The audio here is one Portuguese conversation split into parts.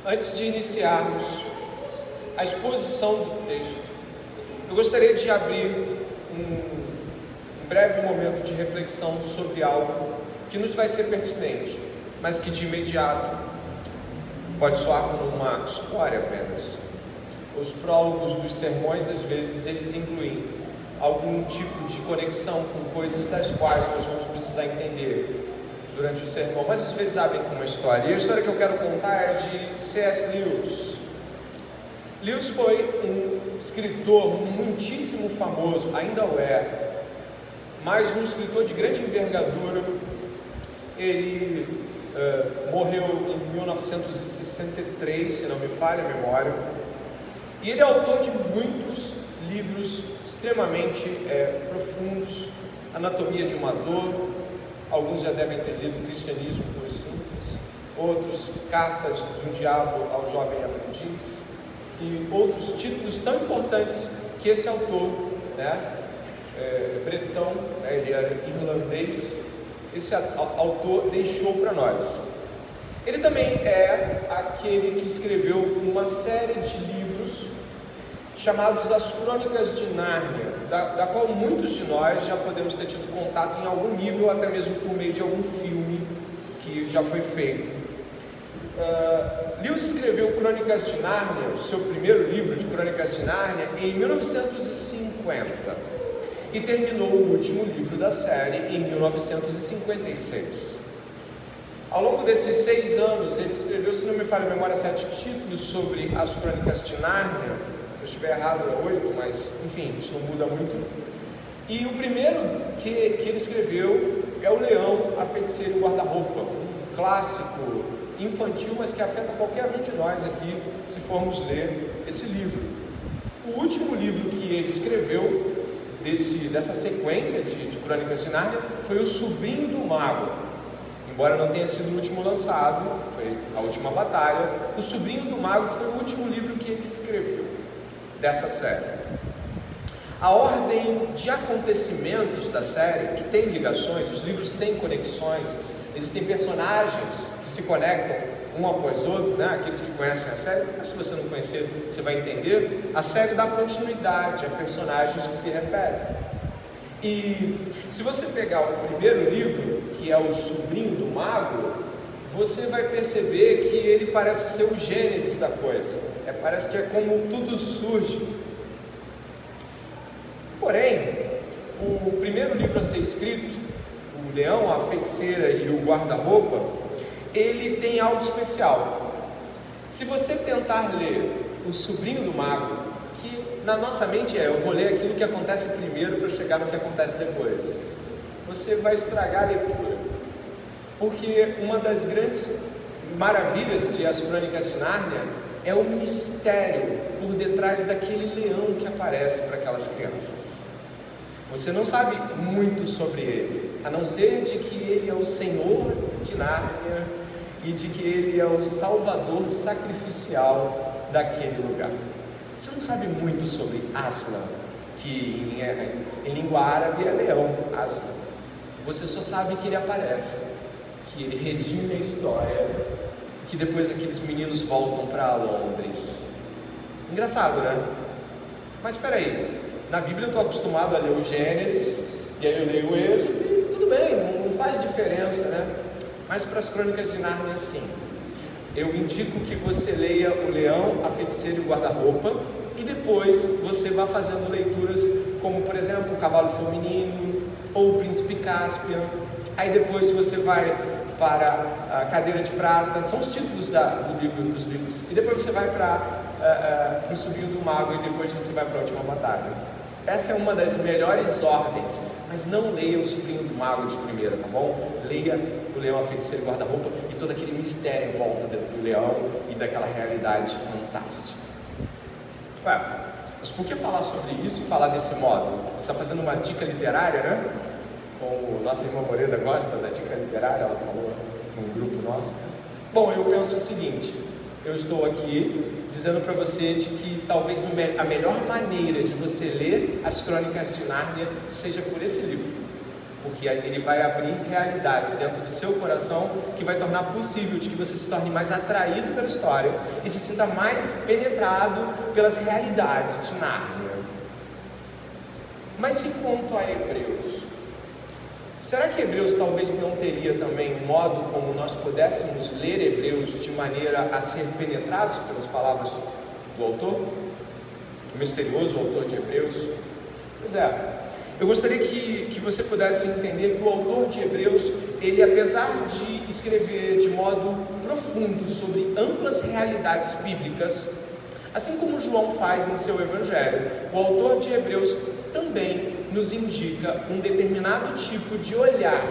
Antes de iniciarmos a exposição do texto, eu gostaria de abrir um breve momento de reflexão sobre algo que nos vai ser pertinente, mas que de imediato pode soar como uma história apenas. Os prólogos dos sermões, às vezes, eles incluem algum tipo de conexão com coisas das quais nós vamos precisar entender durante o sermão, mas às vezes abrem com uma história. E a história que eu quero contar é de C.S. Lewis. Lewis foi um escritor muitíssimo famoso, ainda o é, mas um escritor de grande envergadura. Ele morreu em 1963, se não me falha a memória, e ele é autor de muitos livros extremamente profundos. Anatomia de uma Dor, alguns já devem ter lido Cristianismo por Simples, outros Cartas de um Diabo ao Jovem Aprendiz, e outros títulos tão importantes que esse autor, bretão, ele era irlandês, esse autor deixou para nós. Ele também é aquele que escreveu uma série de livros chamados As Crônicas de Nárnia, da qual muitos de nós já podemos ter tido contato em algum nível, até mesmo por meio de algum filme que já foi feito. Lewis escreveu Crônicas de Nárnia, o seu primeiro livro de Crônicas de Nárnia, em 1950 e terminou o último livro da série em 1956. Ao longo desses 6 anos, ele escreveu, se não me falha a memória, 7 títulos sobre as Crônicas de Nárnia. Se eu estiver errado é 8, mas enfim, isso não muda muito. E o primeiro que ele escreveu é O Leão, a Feiticeira e o Guarda-Roupa, um clássico infantil, mas que afeta qualquer um de nós aqui, se formos ler esse livro. O último livro que ele escreveu dessa sequência de Crônicas de Nárnia foi O Sobrinho do Mago. Embora não tenha sido o último lançado, foi A Última Batalha, O Sobrinho do Mago foi o último livro que ele escreveu dessa série. A ordem de acontecimentos da série, que tem ligações, os livros têm conexões, existem personagens que se conectam um após outro, aqueles que conhecem a série, mas se você não conhecer, você vai entender. A série dá continuidade a personagens que se repetem. E se você pegar o primeiro livro, que é O Sobrinho do Mago, você vai perceber que ele parece ser o gênesis da coisa. Parece que é como tudo surge. Porém, o primeiro livro a ser escrito, O Leão, a Feiticeira e o Guarda-Roupa, ele tem algo especial. Se você tentar ler O Sobrinho do Mago, que na nossa mente eu vou ler aquilo que acontece primeiro para chegar no que acontece depois, você vai estragar a leitura. Porque uma das grandes maravilhas de As Crônicas de Nárnia é o mistério por detrás daquele leão que aparece para aquelas crianças. Você não sabe muito sobre ele, a não ser de que ele é o Senhor de Nárnia e de que ele é o Salvador sacrificial daquele lugar. Você não sabe muito sobre Aslan, que em língua árabe é leão, Aslan. Você só sabe que ele aparece, que ele redime a história, que depois aqueles meninos voltam para Londres. Engraçado, né? Mas espera aí, na Bíblia eu estou acostumado a ler o Gênesis, e aí eu leio o Êxodo, e tudo bem, não faz diferença, né? Mas para as Crônicas de Nárnia, sim. Eu indico que você leia O Leão, a Feiticeira e o Guarda-Roupa, e depois você vá fazendo leituras como, por exemplo, O Cavalo e seu Menino, ou O Príncipe Cáspian. Aí depois você vai para a Cadeira de Prata, são os títulos dos livros, e depois você vai para O Sobrinho do Mago, e depois você vai para a Última Batalha. Essa é uma das melhores ordens, mas não leia O Sobrinho do Mago de primeira, tá bom? Leia O Leão, a Feiticeira e o Guarda-Roupa e todo aquele mistério em volta do leão e daquela realidade fantástica. Mas por que falar sobre isso e falar desse modo? Você está fazendo uma dica literária, né? Como nossa irmã Morena gosta da dica literária, ela falou num grupo nosso. Bom, eu penso o seguinte: eu estou aqui dizendo para você de que talvez a melhor maneira de você ler As Crônicas de Nárnia seja por esse livro. porque ele vai abrir realidades dentro do seu coração que vai tornar possível de que você se torne mais atraído pela história e se sinta mais penetrado pelas realidades de Nárnia. Mas e quanto a Hebreus? Será que Hebreus talvez não teria também um modo como nós pudéssemos ler Hebreus de maneira a ser penetrados pelas palavras do autor? O misterioso autor de Hebreus? Pois é. Eu gostaria que você pudesse entender que o autor de Hebreus, ele, apesar de escrever de modo profundo sobre amplas realidades bíblicas, assim como João faz em seu evangelho, o autor de Hebreus também nos indica um determinado tipo de olhar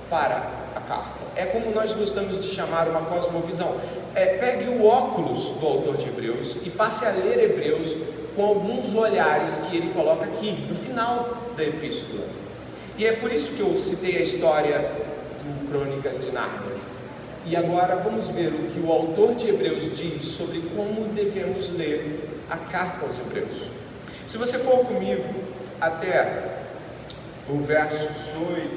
para a carta. É como nós gostamos de chamar uma cosmovisão. Pegue o óculos do autor de Hebreus e passe a ler Hebreus com alguns olhares que ele coloca aqui, no final da epístola. E é por isso que eu citei a história do Crônicas de Nárnia. E agora vamos ver o que o autor de Hebreus diz sobre como devemos ler a carta aos Hebreus. Se você for comigo até o verso 18,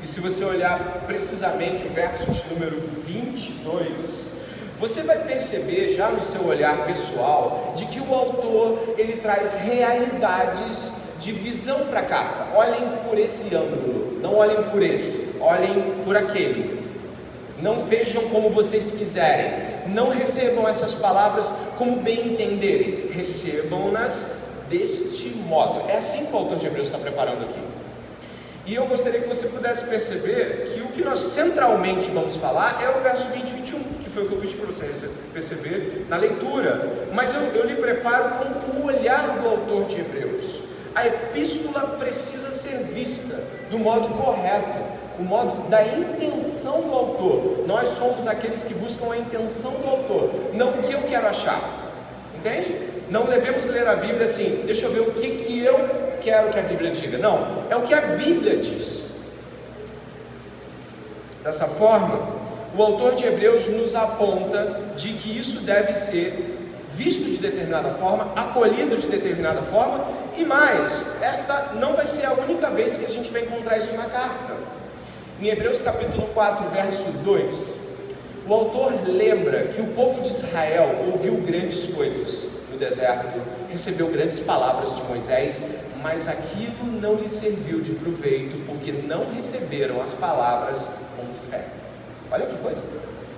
e se você olhar precisamente o verso de número 22, você vai perceber já no seu olhar pessoal de que o autor, ele traz realidades de visão para a carta. Olhem por esse ângulo, não olhem por esse, olhem por aquele. Não vejam como vocês quiserem, não recebam essas palavras como bem entenderem, recebam-nas deste modo. É assim que o autor de Hebreus está preparando aqui. E eu gostaria que você pudesse perceber que o que nós centralmente vamos falar é o verso 20 e 21, que foi o que eu pedi para você perceber na leitura. Mas eu lhe preparo com o olhar do autor de Hebreus. A epístola precisa ser vista do modo correto, o modo da intenção do autor. Nós somos aqueles que buscam a intenção do autor, não o que eu quero achar. Entende? Não devemos ler a Bíblia assim, deixa eu ver o que eu quero que a Bíblia diga. Não, é o que a Bíblia diz. Dessa forma, o autor de Hebreus nos aponta de que isso deve ser visto de determinada forma, acolhido de determinada forma, e mais, esta não vai ser a única vez que a gente vai encontrar isso na carta. Em Hebreus capítulo 4, verso 2, o autor lembra que o povo de Israel ouviu grandes coisas no deserto, recebeu grandes palavras de Moisés, mas aquilo não lhe serviu de proveito, porque não receberam as palavras com fé. Olha que coisa!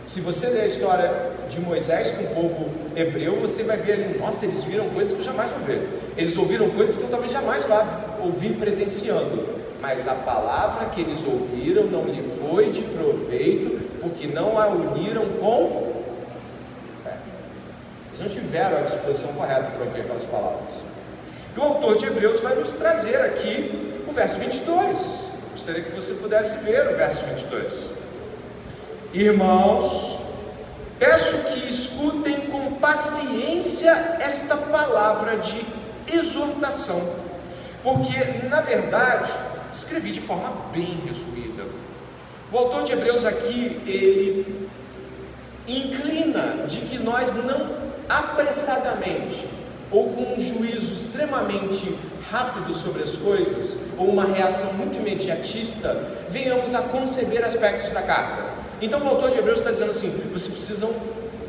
Se você ler a história de Moisés com o povo hebreu, você vai ver ali, nossa, eles viram coisas que eu jamais vou ver. Eles ouviram coisas que eu talvez jamais vá ouvir presenciando. Mas a palavra que eles ouviram não lhe foi de proveito, porque não a uniram com fé. Eles não tiveram a disposição correta para ouvir aquelas palavras. E o autor de Hebreus vai nos trazer aqui o verso 22. Gostaria que você pudesse ver o verso 22. Irmãos, peço que escutem com paciência esta palavra de exortação, porque, na verdade, escrevi de forma bem resumida. O autor de Hebreus aqui, ele inclina de que nós não apressadamente, ou com um juízo extremamente rápido sobre as coisas, ou uma reação muito imediatista, venhamos a conceber aspectos da carta. Então o autor de Hebreus está dizendo assim, vocês precisam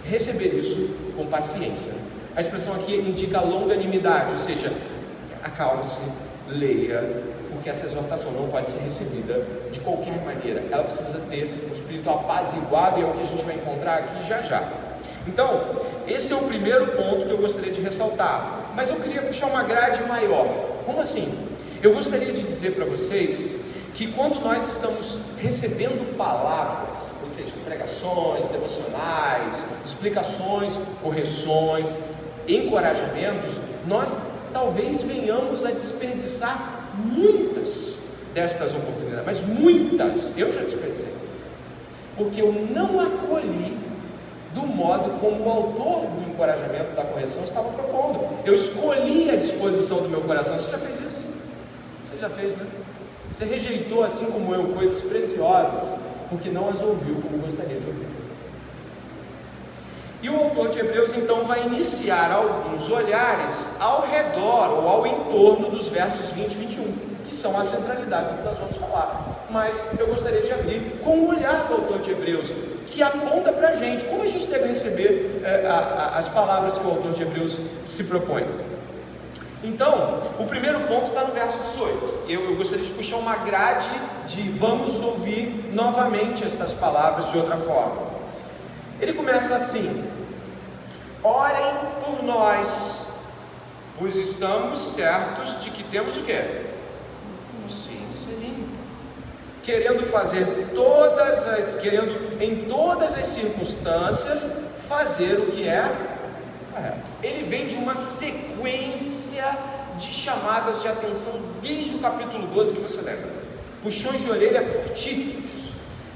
receber isso com paciência. A expressão aqui indica longanimidade, ou seja, acalme-se, leia, porque essa exortação não pode ser recebida de qualquer maneira. Ela precisa ter um espírito apaziguado, e é o que a gente vai encontrar aqui já já. Então, esse é o primeiro ponto que eu gostaria de ressaltar. Mas eu queria puxar uma grade maior. Como assim? Eu gostaria de dizer para vocês que quando nós estamos recebendo palavras, ou seja, pregações, devocionais, explicações, correções, encorajamentos, nós talvez venhamos a desperdiçar muitas destas oportunidades, mas muitas, eu já desperdicei, porque eu não acolhi do modo como o autor do encorajamento, da correção, estava propondo. Eu escolhi a disposição do meu coração. Você já fez isso? Você já fez, né? Você rejeitou, assim como eu, coisas preciosas, porque não as ouviu como gostaria de ouvir. E o autor de Hebreus então vai iniciar alguns olhares ao redor ou ao entorno dos versos 20 e 21, que são a centralidade do que nós vamos falar. Mas eu gostaria de abrir com o olhar do autor de Hebreus, que aponta para a gente como a gente deve receber as palavras que o autor de Hebreus se propõe. Então, o primeiro ponto está no verso 18. Eu gostaria de puxar uma grade de vamos ouvir novamente estas palavras de outra forma. Ele começa assim: orem por nós, pois estamos certos de que temos o quê? Consciência limpa, querendo em todas as circunstâncias fazer o que é correto. Ele vem de uma sequência de chamadas de atenção desde o capítulo 12 que você lembra, puxões de orelha fortíssimos.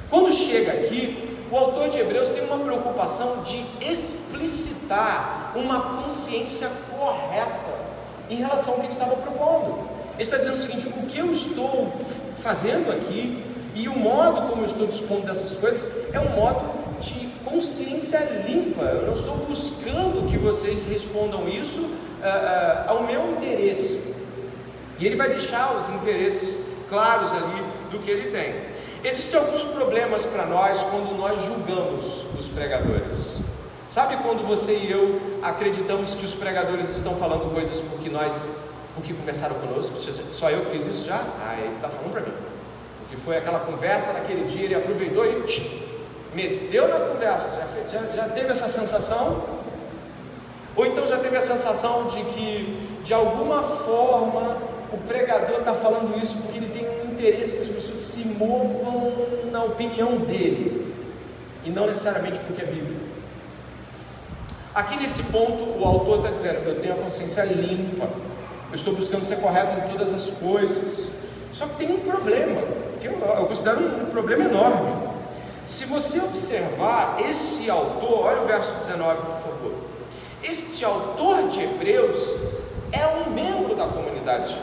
Quando chega aqui, o autor de Hebreus tem uma preocupação de explicitar uma consciência correta em relação ao que ele estava propondo. Ele está dizendo o seguinte: o que eu estou fazendo aqui e o modo como eu estou dispondo dessas coisas é um modo de consciência limpa. Eu não estou buscando que vocês respondam isso ao meu interesse. E ele vai deixar os interesses claros ali do que ele tem. Existem alguns problemas para nós quando nós julgamos os pregadores. Sabe quando você e eu acreditamos que os pregadores estão falando coisas porque conversaram conosco? Só eu que fiz isso já? Ele está falando para mim. Porque foi aquela conversa naquele dia, ele aproveitou e meteu na conversa. Já teve essa sensação? Ou então já teve a sensação de que de alguma forma o pregador está falando isso porque ele tem um interesse que as pessoas se movam na opinião dele e não necessariamente porque é bíblico? Aqui nesse ponto o autor está dizendo: eu tenho a consciência limpa, eu estou buscando ser correto em todas as coisas. Só que tem um problema, que eu considero um problema enorme. Se você observar esse autor, olha o verso 19 por favor. Este autor de Hebreus é um membro da comunidade.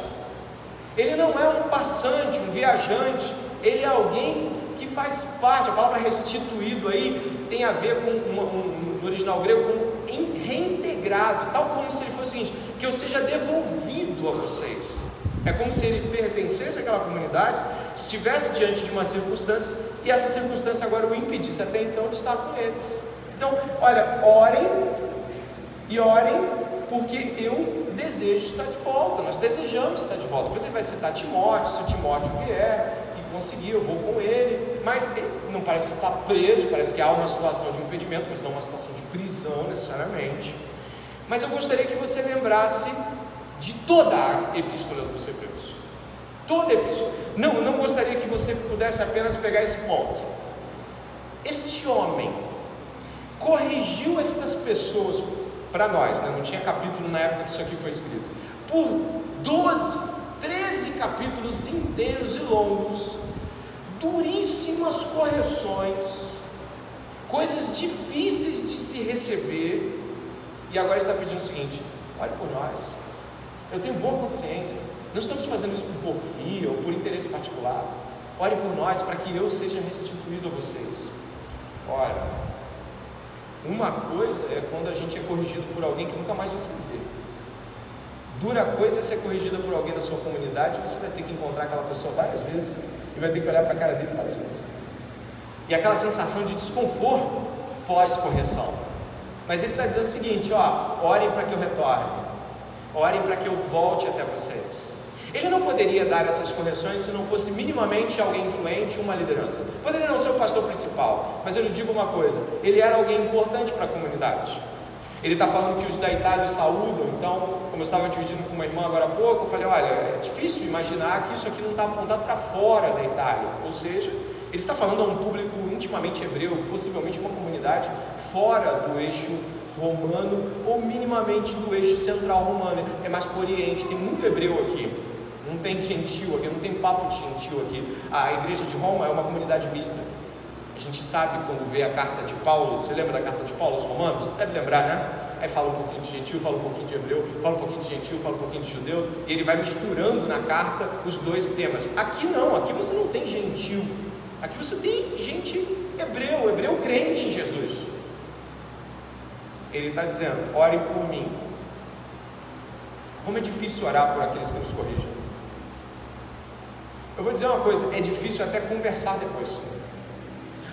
Ele não é um passante, um viajante. Ele é alguém que faz parte. A palavra restituído aí tem a ver com, no original grego, com reintegrado, tal como se ele fosse o seguinte: que eu seja devolvido a vocês. É como se ele pertencesse àquela comunidade, estivesse diante de uma circunstância e essa circunstância agora o impedisse até então de estar com eles. Então, olha, orem porque eu desejo estar de volta. Nós desejamos estar de volta. Depois ele vai citar Timóteo. Se Timóteo vier e conseguir, eu vou com ele. Mas ele não parece estar preso, parece que há uma situação de impedimento, mas não uma situação de prisão necessariamente. Mas eu gostaria que você lembrasse de toda a epístola dos Hebreus. Toda a epístola. Não gostaria que você pudesse apenas pegar esse ponto. Este homem corrigiu estas pessoas para nós, né? Não tinha capítulo na época que isso aqui foi escrito, por 13 capítulos inteiros e longos, duríssimas correções, coisas difíceis de se receber, e agora está pedindo o seguinte: olhe por nós, eu tenho boa consciência, não estamos fazendo isso por porfia ou por interesse particular, ore por nós para que eu seja restituído a vocês. Ora, uma coisa é quando a gente é corrigido por alguém que nunca mais você vê. Dura coisa é ser corrigida por alguém da sua comunidade. Você vai ter que encontrar aquela pessoa várias vezes e vai ter que olhar para a cara dele várias vezes. E aquela sensação de desconforto pós-correção. Mas ele está dizendo o seguinte: orem para que eu retorne, orem para que eu volte até vocês. Ele não poderia dar essas correções se não fosse minimamente alguém influente, uma liderança. Poderia não ser o pastor principal, mas eu lhe digo uma coisa: ele era alguém importante para a comunidade. Ele está falando que os da Itália o saúdam. Então, como eu estava dividindo com uma irmã agora há pouco, eu falei: olha, é difícil imaginar que isso aqui não está apontado para fora da Itália. Ou seja, ele está falando a um público intimamente hebreu, possivelmente uma comunidade fora do eixo romano ou minimamente do eixo central romano. É mais para o Oriente, tem muito hebreu aqui. Não tem gentil aqui, não tem papo de gentil aqui. A igreja de Roma é uma comunidade mista. A gente sabe quando vê a carta de Paulo. Você lembra da carta de Paulo aos Romanos? Deve lembrar, né? Aí fala um pouquinho de gentil, fala um pouquinho de hebreu, fala um pouquinho de gentil, fala um pouquinho de judeu, e ele vai misturando na carta os dois temas. Aqui não, aqui você não tem gentil, aqui você tem gente hebreu crente em Jesus. Ele está dizendo: ore por mim. Como é difícil orar por aqueles que nos corrigem. Eu vou dizer uma coisa, é difícil até conversar depois.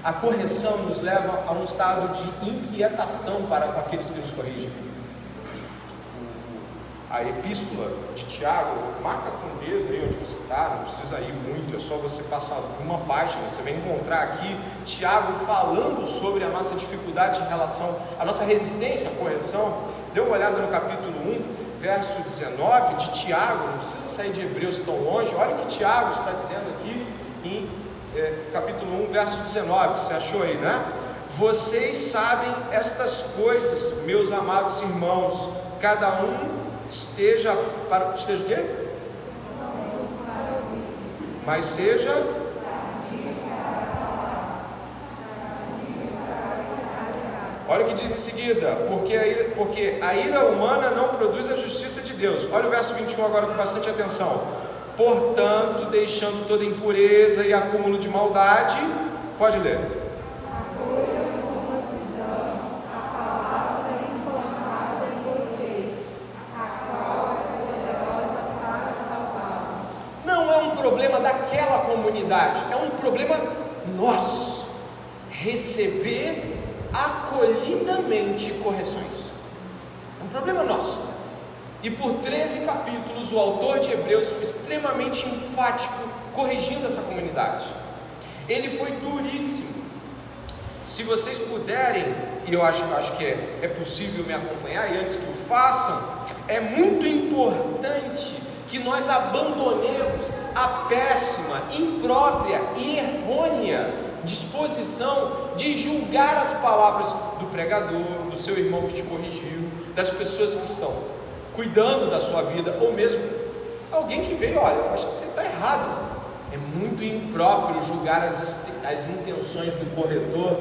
A correção nos leva a um estado de inquietação para com aqueles que nos corrigem. A epístola de Tiago, marca com o dedo aí onde você está, não precisa ir muito, é só você passar por uma página, você vai encontrar aqui Tiago falando sobre a nossa dificuldade em relação à nossa resistência à correção. Dê uma olhada no capítulo 1, verso 19 de Tiago, não precisa sair de Hebreus tão longe, olha o que Tiago está dizendo aqui em capítulo 1, verso 19, você achou aí, né? Vocês sabem estas coisas, meus amados irmãos, cada um esteja o quê? Mas seja olha o que diz em seguida, porque a ira humana não produz a justiça de Deus. Olha o verso 21 agora com bastante atenção. Portanto, deixando toda impureza e acúmulo de maldade, pode ler. Não é um problema daquela comunidade, é um problema nosso. Receber acolhidamente correções. É um problema nosso. E por 13 capítulos o autor de Hebreus foi extremamente enfático corrigindo essa comunidade. Ele foi duríssimo. Se vocês puderem, e eu acho que é possível me acompanhar, e antes que o façam, é muito importante que nós abandonemos a péssima, imprópria e errônea disposição de julgar as palavras do pregador, do seu irmão que te corrigiu, das pessoas que estão cuidando da sua vida, ou mesmo alguém que veio, olha, eu acho que você está errado. É muito impróprio julgar as intenções do corretor,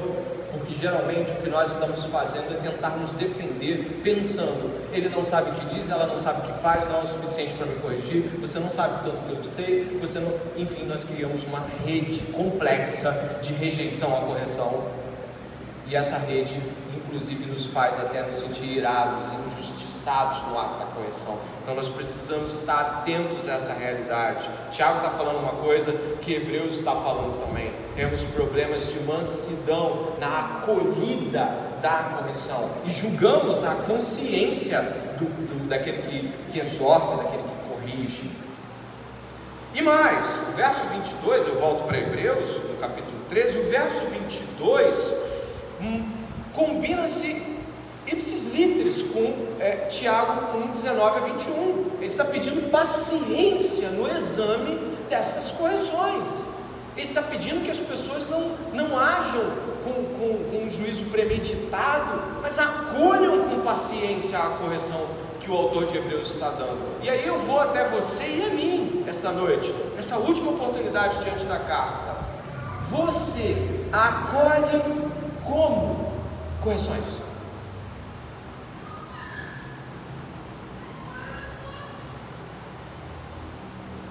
porque geralmente o que nós estamos fazendo é tentar nos defender, pensando, ele não sabe o que diz, ela não sabe o que faz, não é o suficiente para me corrigir, você não sabe tanto que eu sei, você não... Enfim, nós criamos uma rede complexa de rejeição à correção, e essa rede inclusive nos faz até nos sentir irados e injustiçados no ato da correção. Então nós precisamos estar atentos a essa realidade. Tiago está falando uma coisa que Hebreus está falando também. Temos problemas de mansidão na acolhida da correção e julgamos a consciência daquele que exorta, daquele que corrige. E mais, o verso 22, eu volto para Hebreus, no capítulo 13, o verso 22 combina-se ipsis literis com Tiago 1, 19 a 21. Ele está pedindo paciência no exame dessas correções. Ele está pedindo que as pessoas não ajam com um juízo premeditado, mas acolham com paciência a correção que o autor de Hebreus está dando. E aí eu vou até você e a mim esta noite, nessa última oportunidade diante da carta. Você acolhe como correções?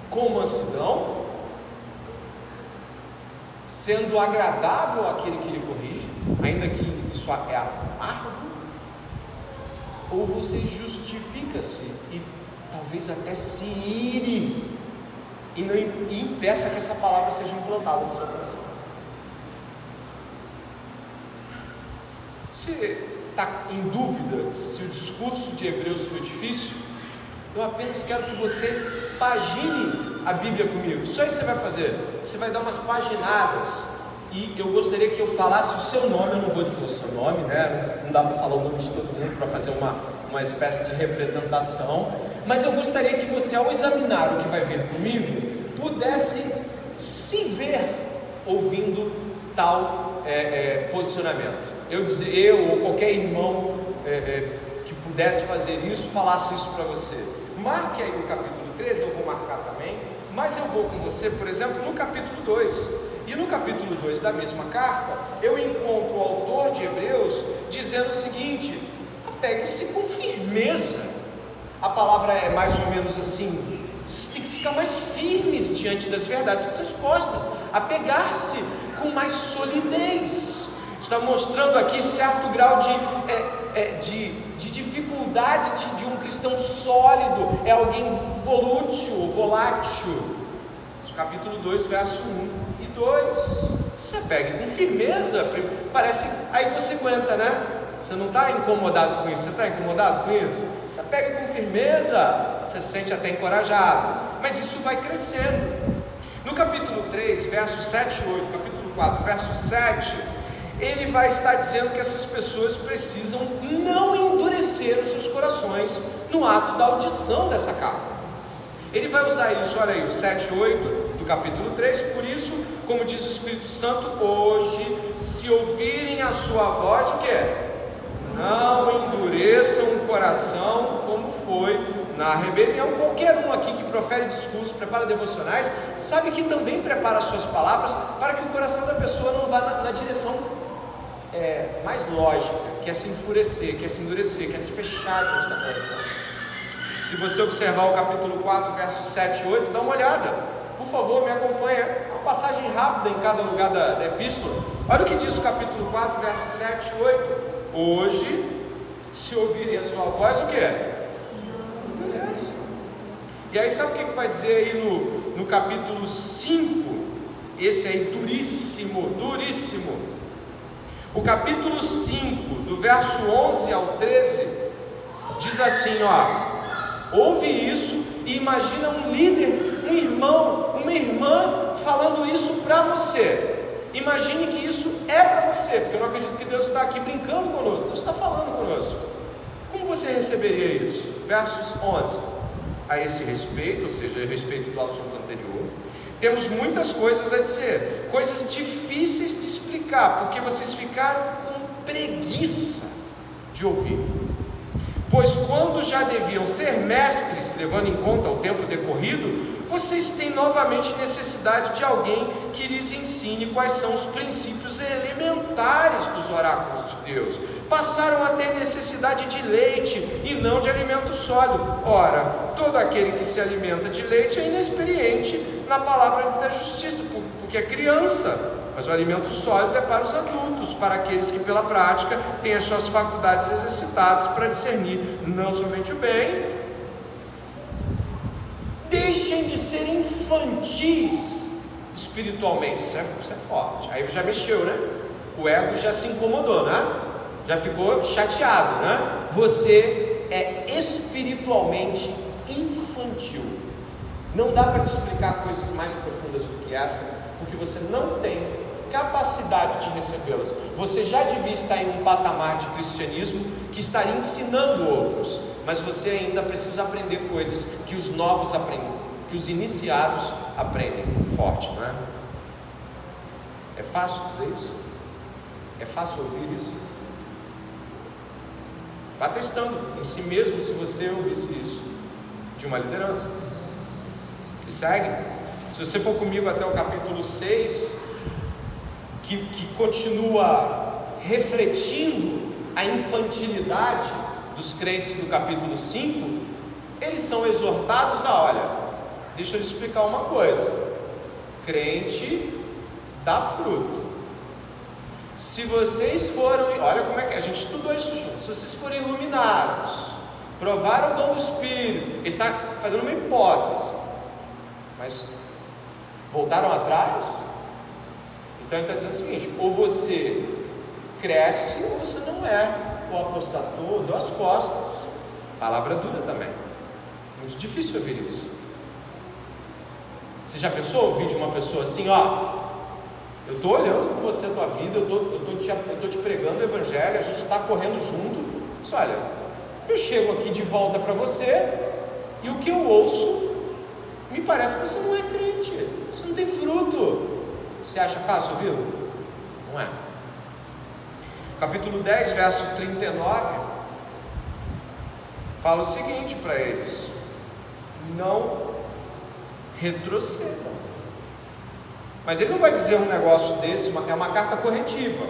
Com mansidão, sendo agradável àquele que lhe corrige, ainda que isso é amargo, ou você justifica-se e talvez até se ire e impeça que essa palavra seja implantada no seu coração. Você está em dúvida se o discurso de Hebreus foi difícil? Eu apenas quero que você pagine a Bíblia comigo. Só isso você vai fazer. Você vai dar umas paginadas. E eu gostaria que eu falasse o seu nome. Eu não vou dizer o seu nome, né? Não dá para falar o nome de todo mundo para fazer uma espécie de representação. Mas eu gostaria que você, ao examinar o que vai ver comigo, pudesse se ver ouvindo tal posicionamento. Eu ou qualquer irmão que pudesse fazer isso, falasse isso para você. Marque aí no capítulo 13, eu vou marcar também, mas eu vou com você, por exemplo, no capítulo 2. E no capítulo 2 da mesma carta, eu encontro o autor de Hebreus dizendo o seguinte: apegue-se com firmeza. A palavra é mais ou menos assim: vocês têm que ficar mais firmes diante das verdades que são expostas, apegar-se com mais solidez. Está mostrando aqui certo grau de dificuldade de um cristão sólido. É alguém volátil. capítulo 2, verso 1 e 2. Se apegue com firmeza. Parece, aí você aguenta, né? Você não está incomodado com isso. Você está incomodado com isso? Se apegue com firmeza. Você se sente até encorajado. Mas isso vai crescendo. No capítulo 3, versos 7 e 8, capítulo 4, verso 7, ele vai estar dizendo que essas pessoas precisam não endurecer os seus corações no ato da audição dessa carta. Ele vai usar isso, olha aí, o 7 e 8 do capítulo 3, por isso, como diz o Espírito Santo, hoje, se ouvirem a sua voz, o que? Não endureçam o coração como foi na rebelião. Qualquer um aqui que profere discurso, prepara devocionais, sabe que também prepara suas palavras para que o coração da pessoa não vá na direção mais lógica, quer se enfurecer, quer se endurecer, quer se fechar diante da coração. Se você observar o capítulo 4, versos 7 e 8, dá uma olhada, por favor, me acompanha, uma passagem rápida em cada lugar da epístola. Olha o que diz o capítulo 4, versos 7 e 8. Hoje, se ouvirem a sua voz, o que é? Endurece. E aí sabe o que vai dizer aí no capítulo 5? Esse aí, duríssimo, duríssimo. O capítulo 5, do verso 11 ao 13, diz assim, ouve isso e imagina um líder, um irmão, uma irmã falando isso para você. Imagine que isso é para você, porque eu não acredito que Deus está aqui brincando conosco, Deus está falando conosco. Como você receberia isso? Versos 11. A esse respeito, ou seja, a respeito do assunto anterior, temos muitas coisas a dizer, coisas difíceis de explicar, porque vocês ficaram com preguiça de ouvir. Pois quando já deviam ser mestres, levando em conta o tempo decorrido, vocês têm novamente necessidade de alguém que lhes ensine quais são os princípios elementares dos oráculos de Deus. Passaram a ter necessidade de leite e não de alimento sólido. Ora, todo aquele que se alimenta de leite é inexperiente na palavra da justiça, porque é criança. Mas o alimento sólido é para os adultos, para aqueles que pela prática têm as suas faculdades exercitadas para discernir não somente o bem. Deixem de ser infantis espiritualmente. Isso é forte. Aí já mexeu, né? O ego já se incomodou, né? Já ficou chateado, né? Você é espiritualmente infantil. Não dá para te explicar coisas mais profundas do que essa, porque você não tem capacidade de recebê-las. Você já devia estar em um patamar de cristianismo que estaria ensinando outros, mas você ainda precisa aprender coisas que os novos aprendem, que os iniciados aprendem. Forte, não é? É fácil dizer isso? É fácil ouvir isso? Vá testando em si mesmo se você ouvisse isso de uma liderança. E segue. Se você for comigo até o capítulo 6, que continua refletindo a infantilidade dos crentes do capítulo 5, eles são exortados a, olha, deixa eu lhe explicar uma coisa, crente dá fruto. Se vocês foram, olha como é que a gente estudou isso junto, se vocês forem iluminados, provaram o dom do Espírito, ele está fazendo uma hipótese, mas voltaram atrás, então ele está dizendo o seguinte, ou você cresce ou você não é, ou apostatou, deu as costas. Palavra dura também, muito difícil ouvir isso. Você já pensou ouvir de uma pessoa assim, eu estou olhando com você a tua vida, eu estou te pregando o evangelho, a gente está correndo junto, mas olha, eu chego aqui de volta para você, e o que eu ouço, me parece que você não é crente, você não tem fruto. Você acha fácil ouvir? Não é. Capítulo 10, verso 39, fala o seguinte para eles: não retrocedam. Mas ele não vai dizer um negócio desse, é uma carta corretiva,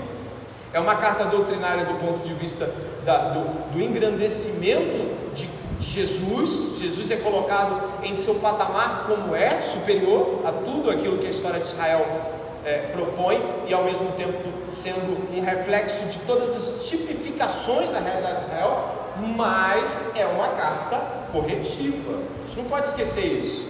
é uma carta doutrinária do ponto de vista do engrandecimento de Jesus. Jesus é colocado em seu patamar como superior a tudo aquilo que a história de Israel propõe, e ao mesmo tempo sendo um reflexo de todas as tipificações da realidade de Israel, mas é uma carta corretiva. A gente não pode esquecer isso.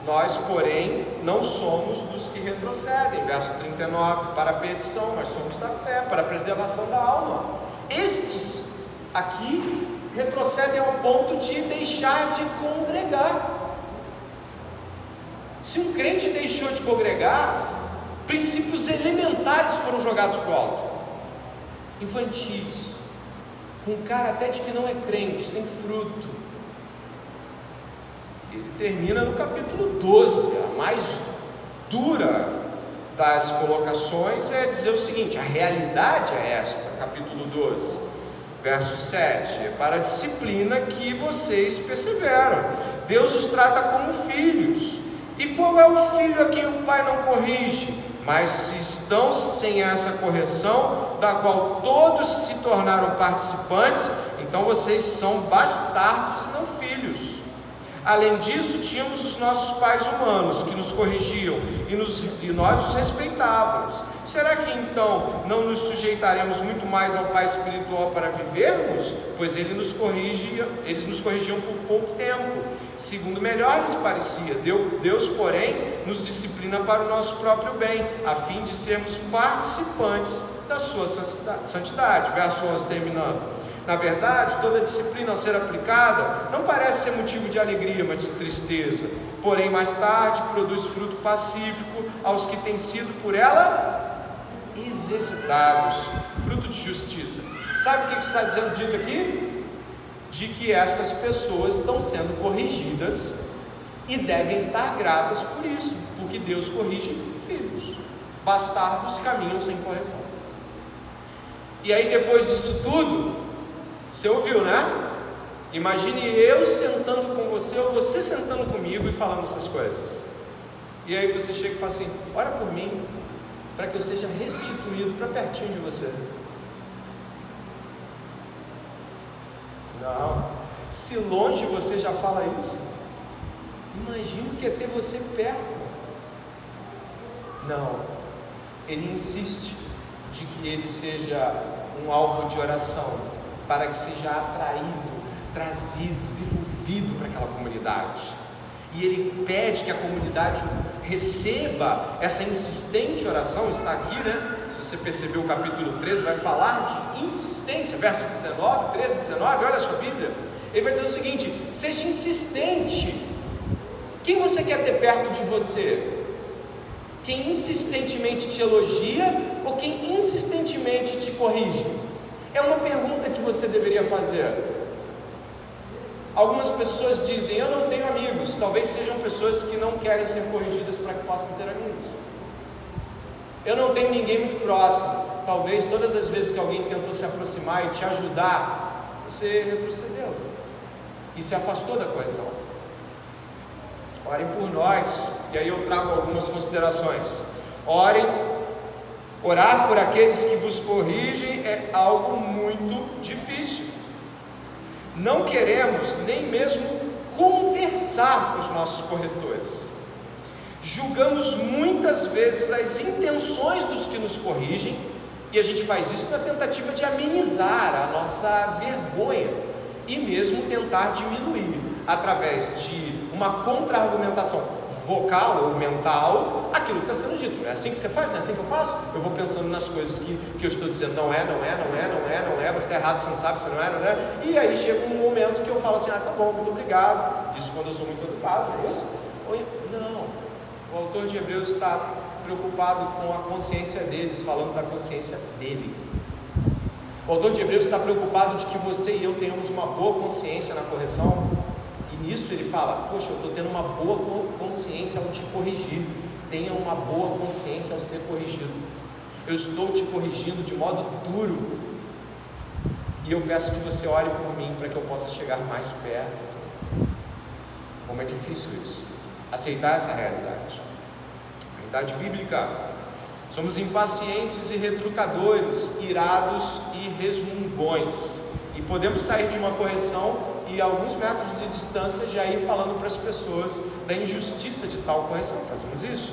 Nós, porém, não somos dos que retrocedem. Verso 39, para a perdição, nós somos da fé, para a preservação da alma. Estes aqui retrocedem ao ponto de deixar de congregar. Se um crente deixou de congregar, princípios elementares foram jogados para o alto. Infantis, com cara até de que não é crente, sem fruto. Ele termina no capítulo 12, a mais dura das colocações é dizer o seguinte: a realidade é esta, capítulo 12, verso 7, é para a disciplina que vocês perseveram, Deus os trata como filhos. E qual é o filho a quem o pai não corrige? Mas se estão sem essa correção, da qual todos se tornaram participantes, então vocês são bastardos e não filhos. Além disso, tínhamos os nossos pais humanos que nos corrigiam e nós os respeitávamos. Será que então não nos sujeitaremos muito mais ao Pai espiritual para vivermos? Pois eles nos corrigiam por pouco tempo, segundo melhor lhes parecia. Deus, porém, nos disciplina para o nosso próprio bem, a fim de sermos participantes da sua santidade. Verso 11 terminando. Na verdade, toda disciplina ao ser aplicada não parece ser motivo de alegria, mas de tristeza. Porém, mais tarde, produz fruto pacífico aos que têm sido por ela exercitados, fruto de justiça. Sabe o que está dizendo dito aqui? De que estas pessoas estão sendo corrigidas e devem estar gratas por isso, porque Deus corrige filhos. Bastardos caminham sem correção. E aí, depois disso tudo, você ouviu, né? Imagine eu sentando com você, ou você sentando comigo e falando essas coisas. E aí você chega e fala assim: ora por mim, para que eu seja restituído para pertinho de você. Não. Se longe você já fala isso, imagina o que é ter você perto. Não. Ele insiste de que ele seja um alvo de oração, para que seja atraído, trazido, devolvido para aquela comunidade. E ele pede que a comunidade receba essa insistente oração. Está aqui, né? Se você percebeu o capítulo 13, vai falar de insistência, verso 19, 13 e 19, olha a sua Bíblia. Ele vai dizer o seguinte: seja insistente. Quem você quer ter perto de você? Quem insistentemente te elogia ou quem insistentemente te corrige? É uma pergunta que você deveria fazer. Algumas pessoas dizem: eu não tenho amigos. Talvez sejam pessoas que não querem ser corrigidas para que possam ter amigos. Eu não tenho ninguém muito próximo. Talvez todas as vezes que alguém tentou se aproximar e te ajudar, você retrocedeu e se afastou da correção. Orem por nós. E aí eu trago algumas considerações. Orar por aqueles que vos corrigem é algo muito difícil. Não queremos nem mesmo conversar com os nossos corretores. Julgamos muitas vezes as intenções dos que nos corrigem, e a gente faz isso na tentativa de amenizar a nossa vergonha e mesmo tentar diminuir, através de uma contra-argumentação vocal ou mental, aquilo que está sendo dito. Não é assim que você faz? Não é assim que eu faço? Eu vou pensando nas coisas que eu estou dizendo: não é, você está errado, você não sabe, você não é. E aí chega um momento que eu falo assim: tá bom, muito obrigado. Isso quando eu sou muito educado, não é isso? Não, o autor de Hebreus está preocupado com a consciência deles, falando da consciência dele. O autor de Hebreus está preocupado de que você e eu tenhamos uma boa consciência na correção. Nisso ele fala: poxa, eu estou tendo uma boa consciência ao te corrigir. Tenha uma boa consciência ao ser corrigido. Eu estou te corrigindo de modo duro, e eu peço que você ore por mim para que eu possa chegar mais perto. Como é difícil isso, aceitar essa realidade. Realidade bíblica. Somos impacientes e retrucadores, irados e resmungões, e podemos sair de uma correção e alguns metros de distância já ir falando para as pessoas da injustiça de tal correção. Fazemos isso.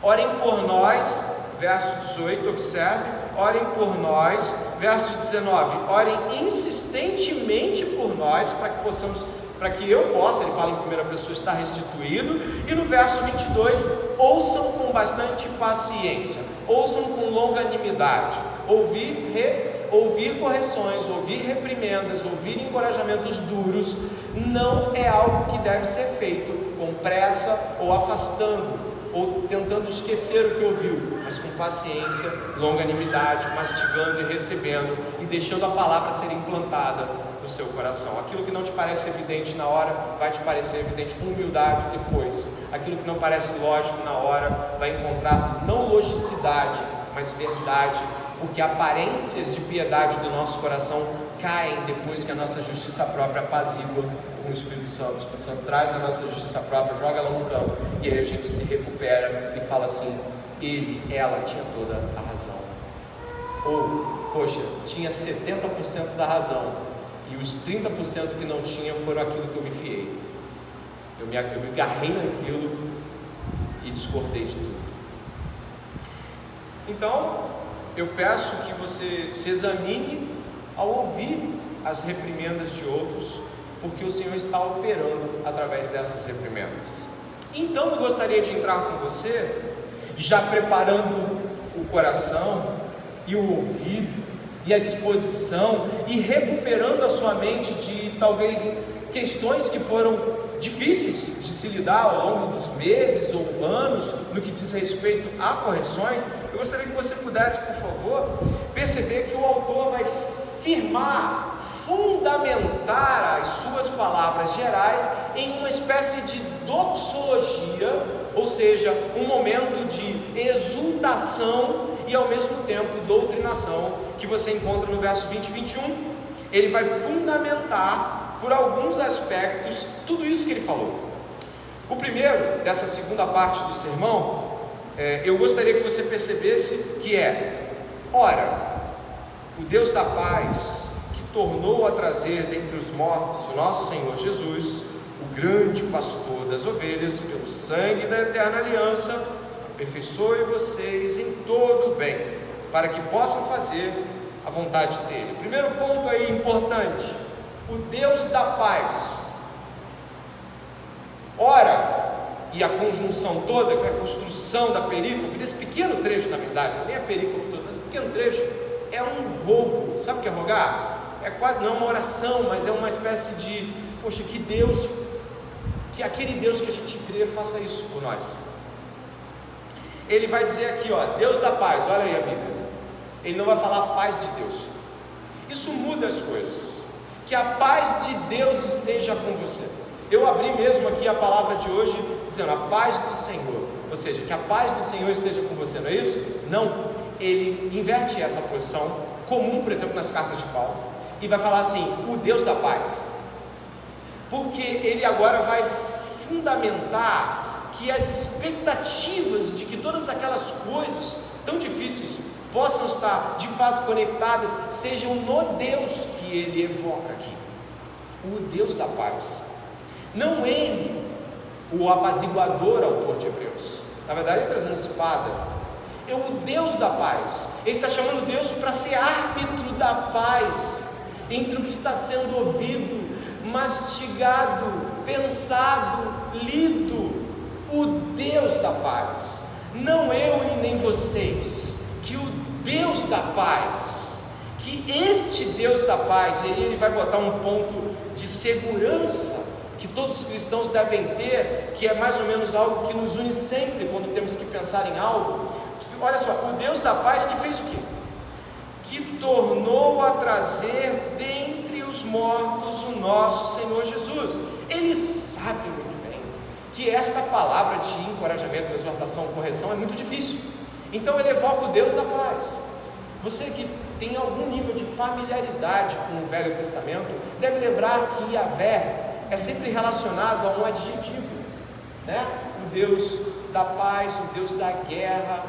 Orem por nós, verso 18, observe. Orem por nós, verso 19. Orem insistentemente por nós, para que possamos para que eu possa, ele fala em primeira pessoa, estar restituído. E no verso 22, ouçam com bastante paciência, ouçam com longanimidade, ouvir correções, ouvir reprimendas, ouvir encorajamentos duros, não é algo que deve ser feito com pressa ou afastando, ou tentando esquecer o que ouviu, mas com paciência, longanimidade, mastigando e recebendo, e deixando a palavra ser implantada no seu coração. Aquilo que não te parece evidente na hora, vai te parecer evidente com humildade depois. Aquilo que não parece lógico na hora, vai encontrar não logicidade, mas verdade, porque aparências de piedade do nosso coração caem depois que a nossa justiça própria apazigua com o Espírito Santo. O Espírito Santo traz a nossa justiça própria, joga ela no canto, e aí a gente se recupera e fala assim: ela tinha toda a razão. Ou, poxa, tinha 70% da razão, e os 30% que não tinha foram aquilo que eu me fiei. Eu me agarrei naquilo e discordei de tudo. Então, eu peço que você se examine ao ouvir as reprimendas de outros, porque o Senhor está operando através dessas reprimendas. Então, eu gostaria de entrar com você, já preparando o coração e o ouvido e a disposição, e recuperando a sua mente de talvez questões que foram difíceis de se lidar ao longo dos meses ou anos, no que diz respeito a correções. Eu gostaria que você pudesse, por favor, perceber que o autor vai firmar, fundamentar as suas palavras gerais em uma espécie de doxologia, ou seja, um momento de exultação e ao mesmo tempo doutrinação, que você encontra no verso 20 e 21. Ele vai fundamentar por alguns aspectos tudo isso que ele falou. O primeiro dessa segunda parte do sermão, eu gostaria que você percebesse que ora, o Deus da paz, que tornou a trazer dentre os mortos o nosso Senhor Jesus, o grande pastor das ovelhas, pelo sangue da eterna aliança, aperfeiçoe vocês em todo o bem, para que possam fazer a vontade dele. Primeiro ponto aí importante: o Deus da paz. Ora, e a conjunção toda, que é a construção da perícope, desse pequeno trecho, na verdade, nem a perícope toda, mas esse pequeno trecho é um rogo. Sabe o que é rogar? É quase não uma oração, mas é uma espécie de, poxa, que Deus, que aquele Deus que a gente crê faça isso por nós. Ele vai dizer aqui, Deus da paz, olha aí a Bíblia. Ele não vai falar paz de Deus. Isso muda as coisas. Que a paz de Deus esteja com você. Eu abri mesmo aqui a palavra de hoje dizendo a paz do Senhor, ou seja, que a paz do Senhor esteja com você, não é isso? Não, ele inverte essa posição comum, por exemplo, nas cartas de Paulo, e vai falar assim: o Deus da paz, porque ele agora vai fundamentar que as expectativas de que todas aquelas coisas tão difíceis possam estar de fato conectadas sejam no Deus que ele evoca aqui, o Deus da paz. Não ele, o apaziguador, autor de Hebreus, na verdade ele está trazendo espada, é o Deus da paz. Ele está chamando Deus para ser árbitro da paz entre o que está sendo ouvido, mastigado, pensado, lido. O Deus da paz, não eu e nem vocês, que o Deus da paz, que este Deus da paz, ele vai botar um ponto de segurança que todos os cristãos devem ter, que é mais ou menos algo que nos une sempre quando temos que pensar em algo. Olha só, o Deus da paz que fez o quê? Que tornou a trazer dentre os mortos o nosso Senhor Jesus. Ele sabe muito bem que esta palavra de encorajamento, exortação, correção é muito difícil. Então ele evoca o Deus da paz. Você que tem algum nível de familiaridade com o Velho Testamento deve lembrar que Yahvé é sempre relacionado a um adjetivo, né? O Deus da paz, o Deus da guerra,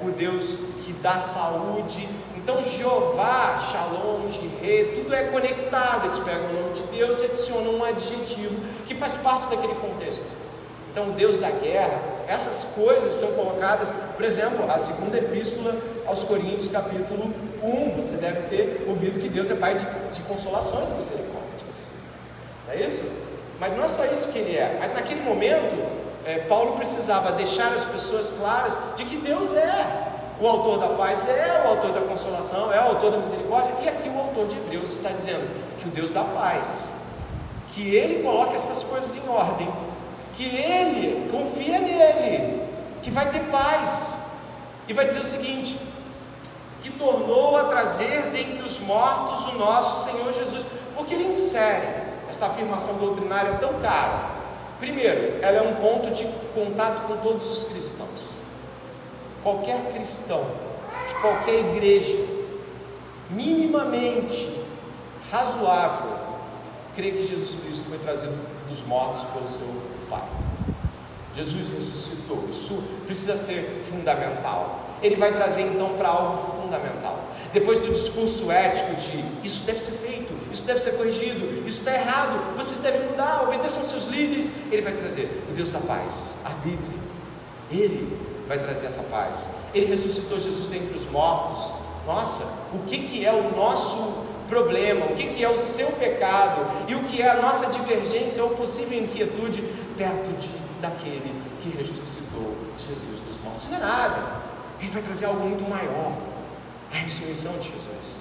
o Deus que dá saúde. Então Jeová, Shalom, Jireh, tudo é conectado. Eles pegam o nome de Deus e adicionam um adjetivo que faz parte daquele contexto. Então o Deus da guerra, essas coisas são colocadas, por exemplo, a segunda epístola aos Coríntios, capítulo 1, você deve ter ouvido que Deus é Pai de consolações e misericórdias. Não é isso? Mas não é só isso que ele é. Mas naquele momento, Paulo precisava deixar as pessoas claras de que Deus é o autor da paz, é o autor da consolação, é o autor da misericórdia. E aqui o autor de Hebreus está dizendo que o Deus da paz, que Ele coloca essas coisas em ordem, que Ele, confia nele, que vai ter paz. E vai dizer o seguinte: que tornou a trazer dentre os mortos o nosso Senhor Jesus. Porque ele insere esta afirmação doutrinária tão cara. Primeiro, ela é um ponto de contato com todos os cristãos. Qualquer cristão, de qualquer igreja, minimamente razoável, crê que Jesus Cristo foi trazido dos mortos pelo seu Pai. Jesus ressuscitou. Isso precisa ser fundamental. Ele vai trazer então para algo fundamental. Depois do discurso ético de isso deve ser feito, isso deve ser corrigido, isso está errado, vocês devem mudar, obedeçam seus líderes, ele vai trazer o Deus da paz, arbítrio. Ele vai trazer essa paz. Ele ressuscitou Jesus dentre os mortos. Nossa, o que é o nosso problema, o que é o seu pecado e o que é a nossa divergência ou possível inquietude perto daquele que ressuscitou Jesus dos mortos? Isso não é nada. Ele vai trazer algo muito maior, a ressurreição de Jesus.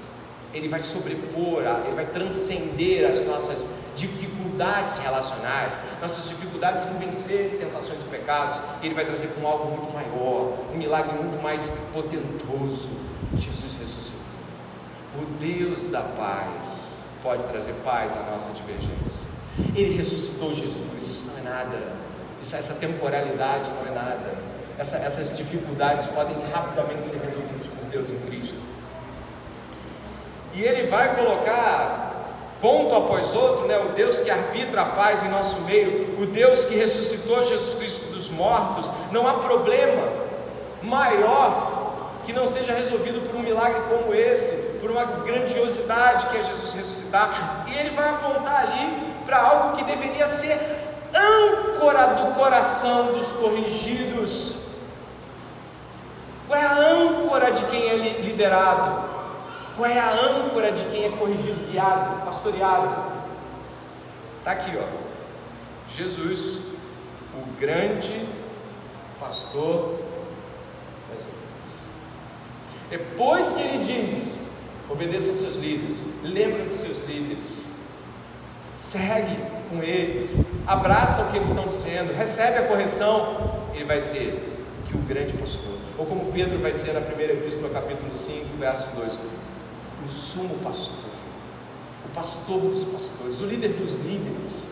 Ele vai sobrepor, ele vai transcender as nossas dificuldades relacionais, nossas dificuldades em vencer tentações e pecados. Ele vai trazer com algo muito maior, um milagre muito mais potentoso. Jesus ressuscitou. O Deus da paz pode trazer paz à nossa divergência. Ele ressuscitou Jesus. Isso não é nada. Essa temporalidade não é nada. Essas dificuldades podem rapidamente ser resolvidas por Deus em Cristo. E ele vai colocar, ponto após outro, o Deus que arbitra a paz em nosso meio, o Deus que ressuscitou Jesus Cristo dos mortos. Não há problema maior que não seja resolvido por um milagre como esse, por uma grandiosidade que é Jesus ressuscitar. E ele vai apontar ali para algo que deveria ser âncora do coração dos corrigidos. Qual é a âncora de quem é liderado? Qual é a âncora de quem é corrigido, guiado, pastoreado? Está aqui, Jesus, o grande pastor das ovelhas. Depois que ele diz: obedeça aos seus líderes, lembra dos seus líderes, segue com eles, abraça o que eles estão dizendo, recebe a correção, ele vai dizer que o grande pastor, ou como Pedro vai dizer na primeira epístola, capítulo 5, verso 2, o sumo pastor, o pastor dos pastores, o líder dos líderes.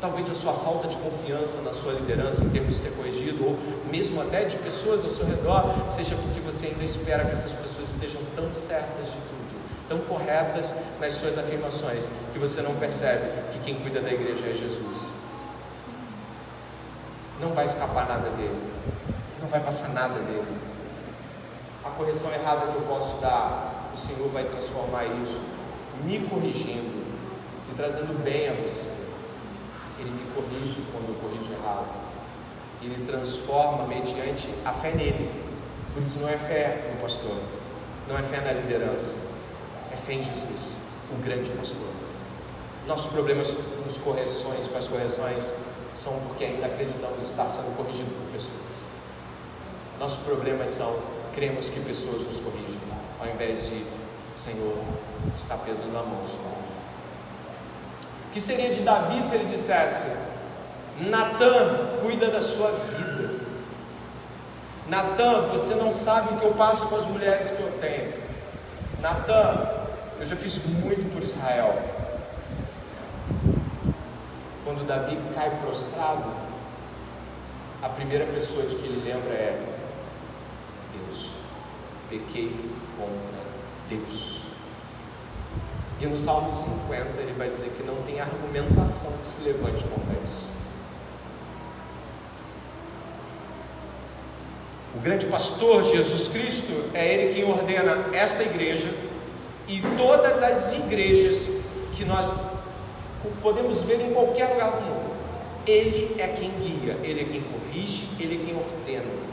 Talvez a sua falta de confiança na sua liderança em termos de ser corrigido, ou mesmo até de pessoas ao seu redor, seja porque você ainda espera que essas pessoas estejam tão certas de tudo, tão corretas nas suas afirmações, que você não percebe que quem cuida da igreja é Jesus. Não vai escapar nada dele, não vai passar nada dele. A correção errada que eu posso dar, o Senhor vai transformar isso, me corrigindo e trazendo bem a você. Ele me corrige quando eu corrijo errado. Ele transforma mediante a fé nele. Por isso não é fé no pastor, não é fé na liderança, é fé em Jesus, o grande pastor. Nossos problemas com as correções são porque ainda acreditamos estar sendo corrigido por pessoas. Nossos problemas são, cremos que pessoas nos corrigem, ao invés de, Senhor, está pesando a mão sobre nós. O que seria de Davi se ele dissesse: Natan, cuida da sua vida. Natan, você não sabe o que eu passo com as mulheres que eu tenho. Natan, eu já fiz muito por Israel. Quando Davi cai prostrado, a primeira pessoa de que ele lembra é: Deus, pequei contra Deus. E no Salmo 50 ele vai dizer que não tem argumentação que se levante contra isso. O grande pastor Jesus Cristo é ele quem ordena esta igreja e todas as igrejas que nós podemos ver em qualquer lugar do mundo. Ele é quem guia, ele é quem corrige, ele é quem ordena.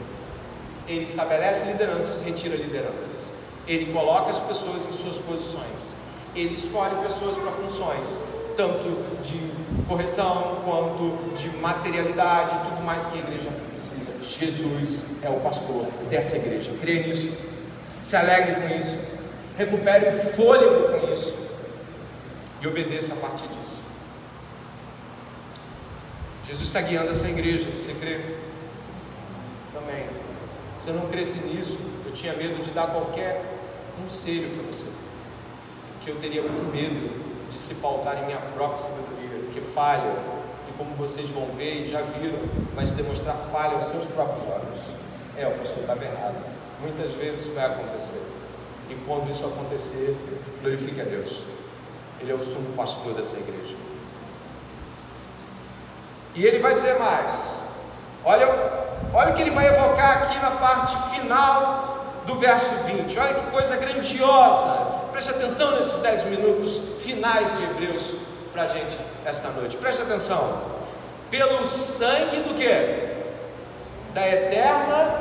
Ele estabelece lideranças, retira lideranças. Ele coloca as pessoas em suas posições. Ele escolhe pessoas para funções. tanto de correção quanto de materialidade, tudo mais que a igreja precisa. Jesus é o pastor dessa igreja. Creia nisso, se alegre com isso, recupere o fôlego com isso e obedeça a partir disso. Jesus está guiando essa igreja, você crê? Também. Se eu não cresce nisso, eu tinha medo de dar qualquer conselho para você, porque eu teria muito medo de se pautar em minha própria sabedoria, porque falha, e como vocês vão ver e já viram, vai se demonstrar falha aos seus próprios olhos. O pastor estava errado. Muitas vezes isso vai acontecer, e quando isso acontecer, glorifique a Deus. Ele é o sumo pastor dessa igreja. E ele vai dizer mais. Olha o que ele vai evocar aqui na parte final do verso 20. Olha que coisa grandiosa. Preste atenção nesses 10 minutos finais de Hebreus para a gente esta noite. Preste atenção. Pelo sangue do quê? Da eterna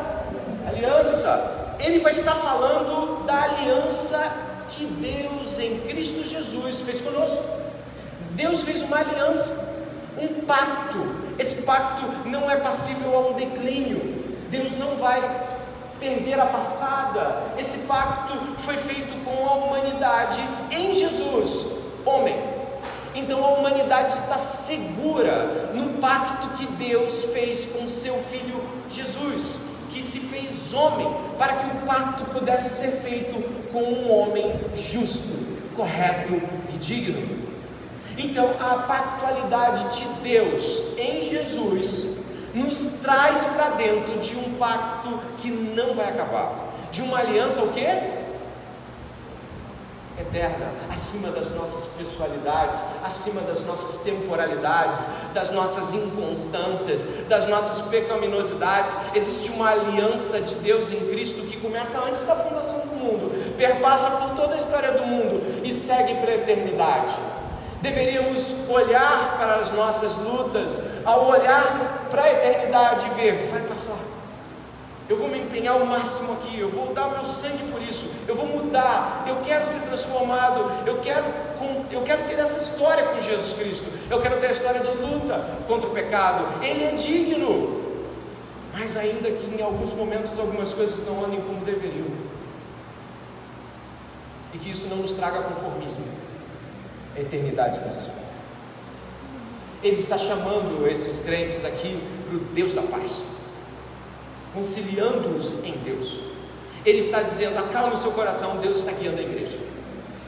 aliança. Ele vai estar falando da aliança que Deus em Cristo Jesus fez conosco. Deus fez uma aliança, um pacto. Esse pacto não é passível a um declínio. Deus não vai perder a passada. Esse pacto foi feito com a humanidade em Jesus, homem. Então a humanidade está segura no pacto que Deus fez com seu Filho Jesus, que se fez homem, para que o pacto pudesse ser feito com um homem justo, correto e digno. Então a pactualidade de Deus em Jesus nos traz para dentro de um pacto que não vai acabar, de uma aliança o quê? Eterna, acima das nossas pessoalidades, acima das nossas temporalidades, das nossas inconstâncias, das nossas pecaminosidades. Existe uma aliança de Deus em Cristo que começa antes da fundação do mundo, perpassa por toda a história do mundo e segue para a eternidade. Deveríamos olhar para as nossas lutas, ao olhar para a eternidade e ver, vai passar. Eu vou me empenhar ao máximo aqui, eu vou dar o meu sangue por isso, eu vou mudar, eu quero ser transformado, eu quero ter essa história com Jesus Cristo, eu quero ter a história de luta contra o pecado. Ele é digno, mas ainda que em alguns momentos algumas coisas não andem como deveriam, e que isso não nos traga conformismo, a eternidade nos espera. Ele está chamando esses crentes aqui para o Deus da paz, conciliando-os em Deus. Ele está dizendo, acalme o seu coração, Deus está guiando a igreja.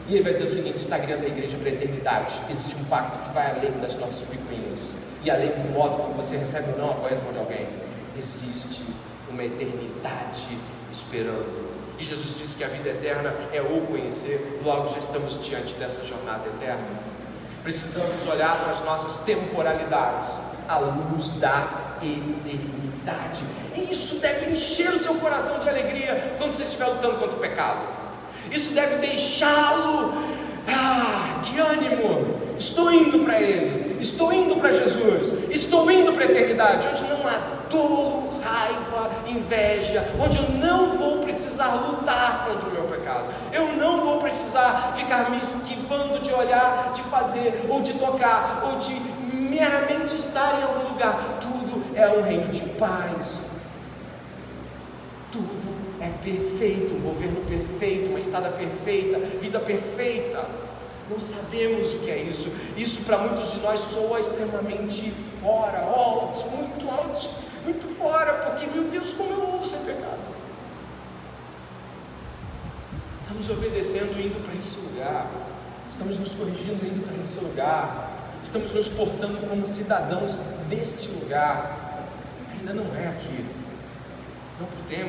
E ele vai dizer o seguinte, está guiando a igreja para a eternidade. Existe um pacto que vai além das nossas picuinhas, e além do modo como você recebe ou não a correção de alguém. Existe uma eternidade esperando. E Jesus disse que a vida eterna é o conhecer. Logo já estamos diante dessa jornada eterna. Precisamos olhar para as nossas temporalidades à luz da eternidade. E isso deve encher o seu coração de alegria quando você estiver lutando contra o pecado. Isso deve deixá-lo, que ânimo! Estou indo para Ele, estou indo para Jesus, estou indo para a eternidade, onde não há dolo, raiva, inveja, onde eu não vou precisar lutar contra o meu pecado, eu não vou precisar ficar me esquivando de olhar, de fazer, ou de tocar, ou de meramente estar em algum lugar. Tudo é um reino de paz, tudo é perfeito, um governo perfeito, uma estrada perfeita, vida perfeita. Não sabemos o que é isso. Isso para muitos de nós soa extremamente fora, muito fora, porque meu Deus, como é o mundo sem pecado? Estamos obedecendo, indo para esse lugar, estamos nos corrigindo, indo para esse lugar, estamos nos portando como cidadãos deste lugar. Ainda não é aqui.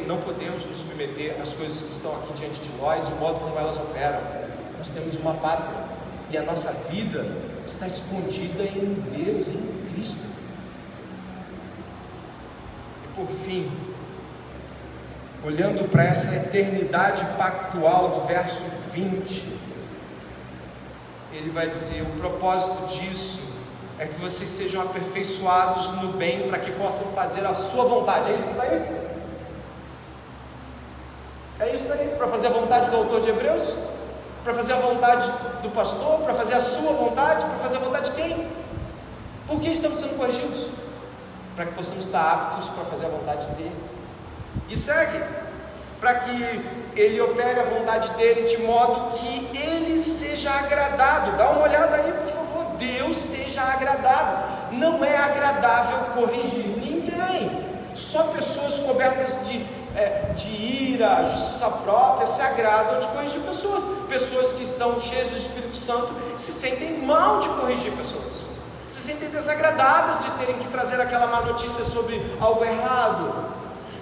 Não podemos nos submeter às coisas que estão aqui diante de nós e o modo como elas operam. Nós temos uma pátria e a nossa vida está escondida em Deus, em Cristo. E por fim, olhando para essa eternidade pactual do verso 20, ele vai dizer, o propósito disso é que vocês sejam aperfeiçoados no bem, para que possam fazer a sua vontade. É isso que está aí? É isso aí, para fazer a vontade do autor de Hebreus? Para fazer a vontade do pastor? Para fazer a sua vontade? Para fazer a vontade de quem? Por que estamos sendo corrigidos? Para que possamos estar aptos para fazer a vontade dele. E segue, para que ele opere a vontade dele de modo que ele seja agradado. Dá uma olhada aí, por favor. Deus seja agradado. Não é agradável corrigir ninguém. Só pessoas cobertas de ira, justiça própria, se agradam de corrigir pessoas. Pessoas que estão cheias do Espírito Santo se sentem mal de corrigir pessoas, se sentem desagradadas de terem que trazer aquela má notícia sobre algo errado.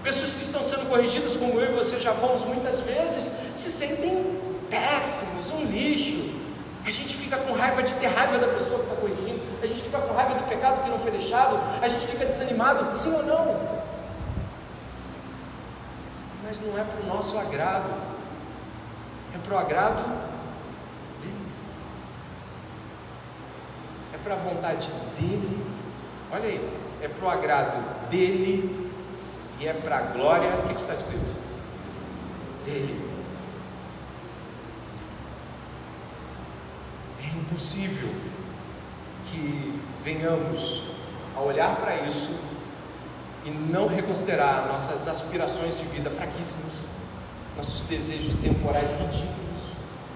Pessoas que estão sendo corrigidas, como eu e você já fomos muitas vezes, se sentem péssimos, um lixo. A gente fica com raiva de ter raiva da pessoa que está corrigindo, a gente fica com raiva do pecado que não foi deixado, a gente fica desanimado, sim ou não? Mas não é para o nosso agrado, é para o agrado dele, é para a vontade dele. Olha aí, é para o agrado dele e é para a glória. O que está escrito? Dele. É impossível que venhamos a olhar para isso e não reconsiderar nossas aspirações de vida fraquíssimas, nossos desejos temporais ridículos,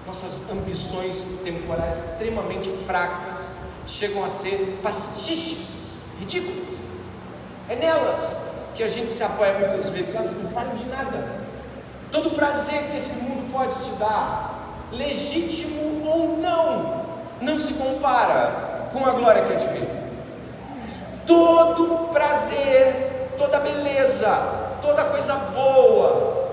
nossas ambições temporais extremamente fracas, chegam a ser pastiches, ridículas. É nelas que a gente se apoia muitas vezes, elas não valem de nada. Todo prazer que esse mundo pode te dar, legítimo ou não se compara com a glória que é divina. Todo prazer, toda beleza, toda coisa boa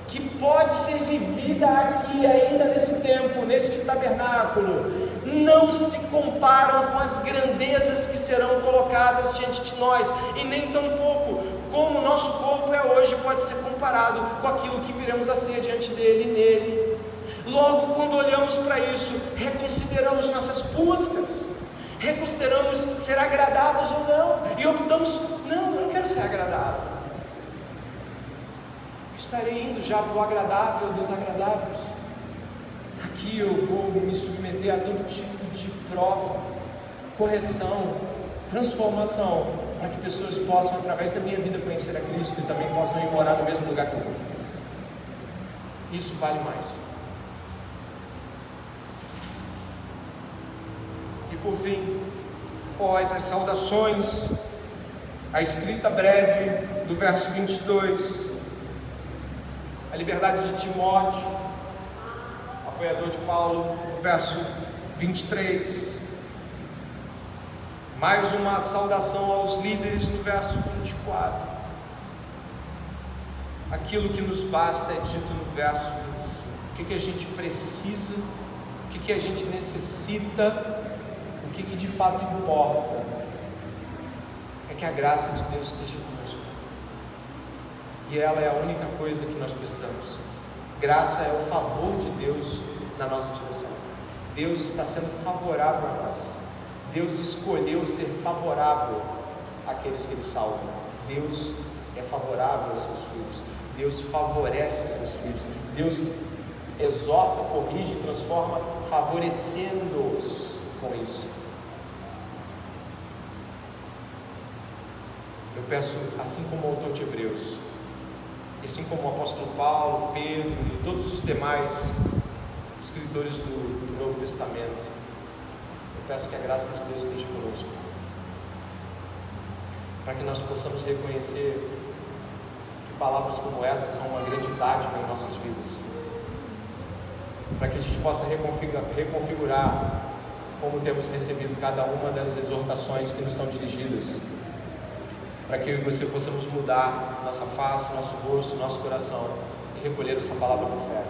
que pode ser vivida aqui ainda nesse tempo, neste tabernáculo, não se comparam com as grandezas que serão colocadas diante de nós, e nem tampouco como o nosso corpo é hoje pode ser comparado com aquilo que viremos a ser diante dele e nele. Logo, quando olhamos para isso, reconsideramos nossas buscas, reconsideramos ser agradados ou não, e optamos, não, eu não quero ser agradado, estarei indo já para o agradável dos agradáveis. Aqui eu vou me submeter a todo tipo de prova, correção, transformação, para que pessoas possam, através da minha vida, conhecer a Cristo e também possam ir morar no mesmo lugar que eu vou. Isso vale mais. E por fim, após as saudações, a escrita breve do verso 22, a liberdade de Timóteo, apoiador de Paulo, no verso 23, mais uma saudação aos líderes no verso 24, aquilo que nos basta é dito no verso 25, o que a gente precisa, o que a gente necessita, o que de fato importa, é que a graça de Deus esteja conosco, e ela é a única coisa que nós precisamos. Graça é o favor de Deus na nossa direção. Deus está sendo favorável a nós. Deus escolheu ser favorável àqueles que Ele salva. Deus é favorável aos seus filhos. Deus favorece seus filhos. Deus exorta, corrige e transforma, favorecendo-os com isso. Eu peço, assim como o autor de Hebreus, assim como o apóstolo Paulo, Pedro e todos os demais escritores do Novo Testamento, eu peço que a graça de Deus esteja conosco, para que nós possamos reconhecer que palavras como essas são uma grande dádiva em nossas vidas, para que a gente possa reconfigurar como temos recebido cada uma das exortações que nos são dirigidas, para que eu e você possamos mudar nossa face, nosso rosto, nosso coração e recolher essa palavra com fé.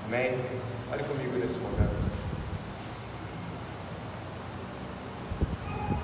Amém? Olhe comigo nesse momento.